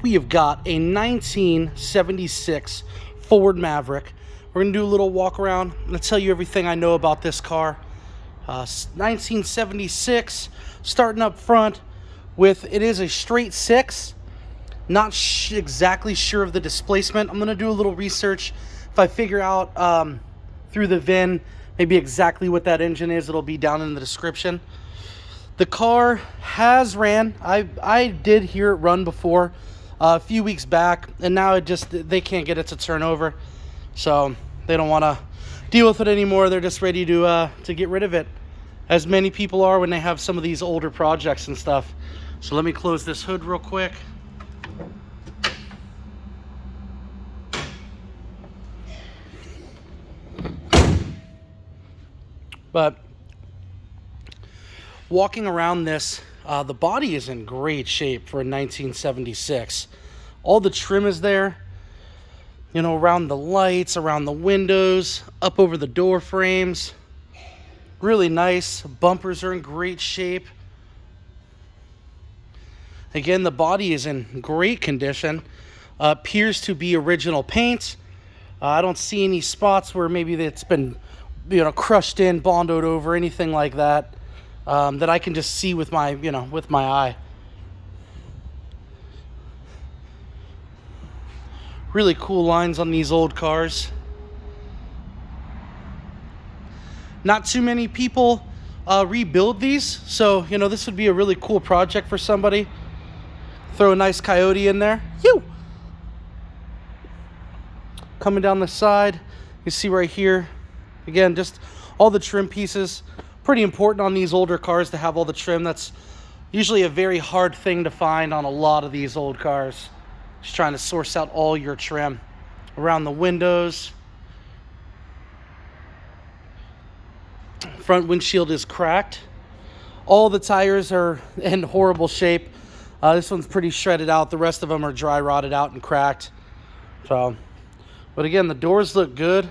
we have got a 1976 Ford Maverick. We're going to do a little walk around. I'm going to tell you everything I know about this car. 1976, starting up front with, it is a straight six. Not exactly sure of the displacement. I'm going to do a little research. If I figure out through the VIN maybe exactly what that engine is, it'll be down in the description. The car has ran. I did hear it run before a few weeks back, and now they can't get it to turn over, so they don't want to deal with it anymore. They're just ready to get rid of it, as many people are when they have some of these older projects and stuff. So let me close this hood real quick. But walking around this, the body is in great shape for a 1976. All the trim is there, you know, around the lights, around the windows, up over the door frames. Really nice. Bumpers are in great shape. Again, the body is in great condition. Appears to be original paint. I don't see any spots where maybe it's been, you know, crushed in, bondoed over, anything like that, that I can just see with my, you know, with my eye. Really cool lines on these old cars. Not too many people rebuild these, so, you know, this would be a really cool project for somebody. Throw a nice Coyote in there. Phew! Coming down the side, you see right here, again, just all the trim pieces. Pretty important on these older cars to have all the trim. That's usually a very hard thing to find on a lot of these old cars. Just trying to source out all your trim. Around the windows. Front windshield is cracked. All the tires are in horrible shape. This one's pretty shredded out. The rest of them are dry rotted out and cracked. So, but again, the doors look good.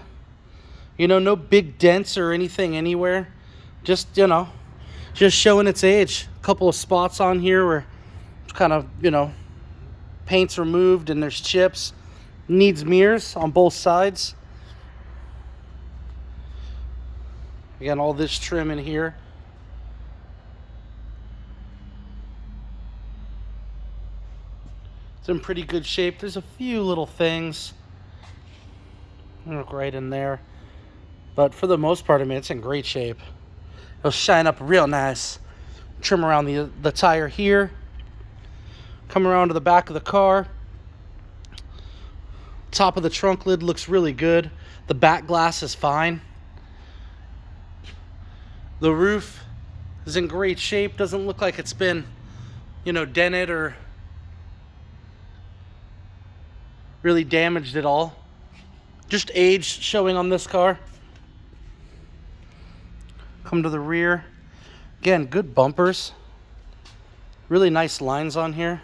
You know, no big dents or anything anywhere. Just, you know, just showing its age. A couple of spots on here where it's kind of, you know, paint's removed and there's chips. Needs mirrors on both sides. Again, all this trim in here. It's in pretty good shape. There's a few little things. Look right in there. But for the most part, I mean, it's in great shape. It'll shine up real nice. Trim around the tire here. Come around to the back of the car. Top of the trunk lid looks really good. The back glass is fine. The roof is in great shape. Doesn't look like it's been, you know, dented or really damaged at all. Just age showing on this car. Come to the rear. Again, good bumpers. Really nice lines on here.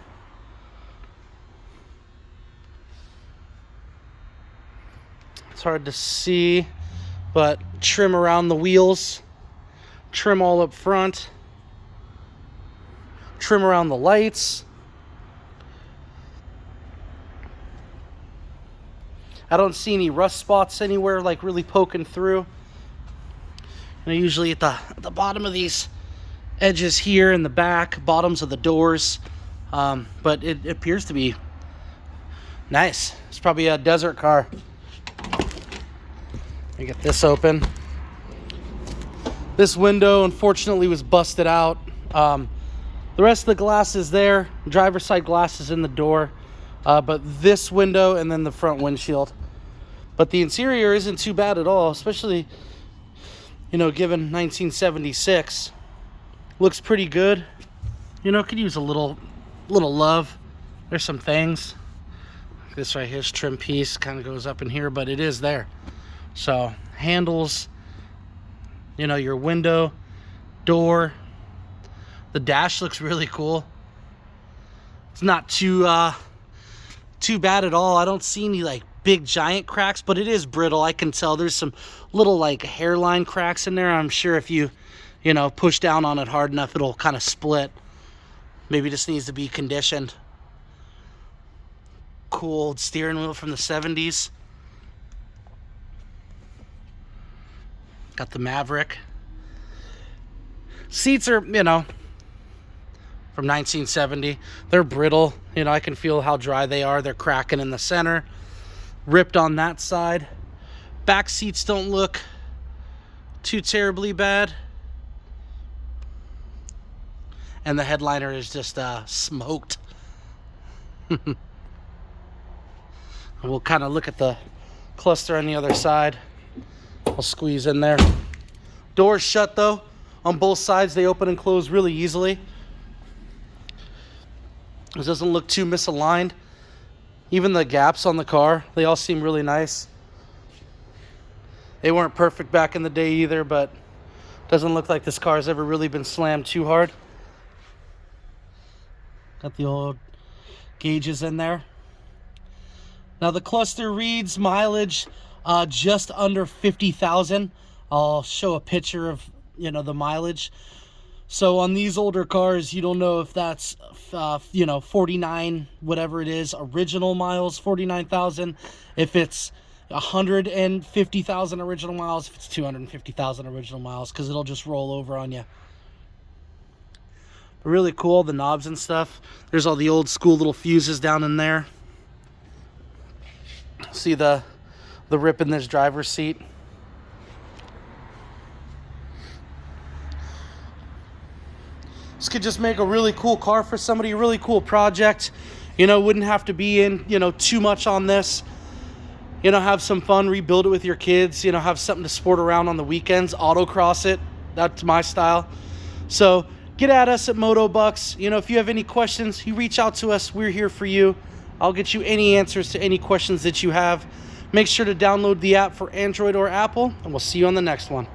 It's hard to see, but trim around the wheels. Trim all up front. Trim around the lights. I don't see any rust spots anywhere, like really poking through. You know, usually at the bottom of these edges here in the back, bottoms of the doors. But it appears to be nice. It's probably a desert car. Let me get this open. This window, unfortunately, was busted out. The rest of the glass is there. Driver's side glass is in the door. But this window and then the front windshield. But the interior isn't too bad at all, especially, you know, given 1976. Looks pretty good. You know, could use a little love. There's some things. This right here's trim piece, kind of goes up in here, but it is there. So, handles, you know, your window, door. The dash looks really cool. It's not too bad at all. I don't see any like big giant cracks, but it is brittle. I can tell there's some little like hairline cracks in there. I'm sure if you know, push down on it hard enough, it'll kind of split. Maybe just needs to be conditioned. cool old steering wheel from the 70s. Got the Maverick. Seats are, you know, from 1970. They're brittle. You know, I can feel how dry they are. They're cracking in the center. Ripped on that side. Back seats don't look too terribly bad. And the headliner is just smoked. We'll kind of look at the cluster on the other side. I'll squeeze in there. Doors shut though. On both sides, they open and close really easily. It doesn't look too misaligned. Even the gaps on the car, they all seem really nice. They weren't perfect back in the day either, but doesn't look like this car has ever really been slammed too hard. Got the old gauges in there. Now the cluster reads mileage just under 50,000. I'll show a picture of, you know, the mileage. So on these older cars, you don't know if that's, you know, 49, whatever it is, original miles, 49,000. If it's 150,000 original miles, if it's 250,000 original miles, because it'll just roll over on you. But really cool, the knobs and stuff. There's all the old school little fuses down in there. See the rip in this driver's seat. This could just make a really cool car for somebody, a really cool project. You know, wouldn't have to be in, you know, too much on this. You know, have some fun, rebuild it with your kids, you know, have something to sport around on the weekends, autocross it. That's my style. So get at us at MotoBucks. You know, if you have any questions, you reach out to us. We're here for you. I'll get you any answers to any questions that you have. Make sure to download the app for Android or Apple, and we'll see you on the next one.